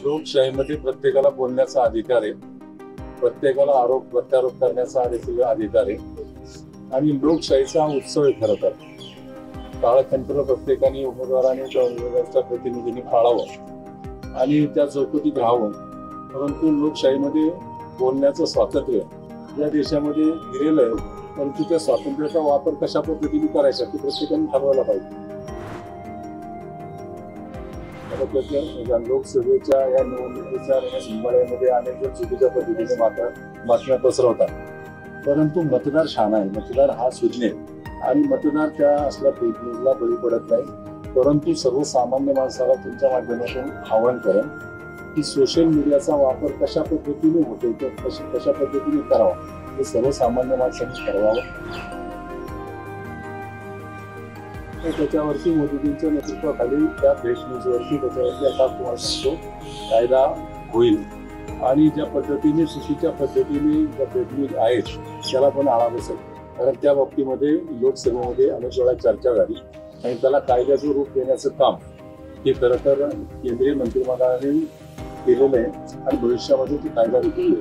लोकशाहीमध्ये प्रत्येकाला बोलण्याचा अधिकार आहे, प्रत्येकाला आरोप प्रत्यारोप करण्याचा देखील अधिकार आहे आणि लोकशाहीचा उत्सव आहे. खरं तर काळखंड प्रत्येकाने उमेदवाराने उमेदवाराच्या प्रतिनिधींनी पाळावं आणि त्या चौकटीत राहावं. परंतु लोकशाहीमध्ये बोलण्याचं स्वातंत्र्य या देशामध्ये दिलेलं आहे, परंतु त्या स्वातंत्र्याचा वापर कशा पद्धतीने करायचा ते प्रत्येकाने ठरवायला पाहिजे. लोकसभेच्या या निवडणुकीच्या हिमालयामध्ये अनेक जण चुकीच्या पद्धतीने बातम्या पसरवतात, परंतु मतदार शहाणा आहे, मतदार हा सुज्ञ आणि मतदार त्या असल्या फेक न्यूजला बळी पडत नाही. परंतु सर्वसामान्य माणसाला तुमच्या माध्यमातून आवाहन करेन की सोशल मीडियाचा वापर कशा पद्धतीने होतो तो कशा पद्धतीने करावा हे सर्वसामान्य माणसांनी ठरवावं. त्याच्यावरती मोदीजींच्या नेतृत्वाखाली त्या फेक न्यूजवरती त्याच्यावरती आता कायदा होईल आणि ज्या पद्धतीने चुकीच्या पद्धतीने ज्या फेक न्यूज आहेत त्याला पण आळा बसेल. कारण त्या बाबतीमध्ये लोकसभेमध्ये अनेक वेळा चर्चा झाली आणि त्याला कायद्याचं रूप देण्याचं काम हे खरं तर केंद्रीय मंत्रिमंडळाने केलेलं आहे आणि भविष्यामध्ये ती कायदा देखील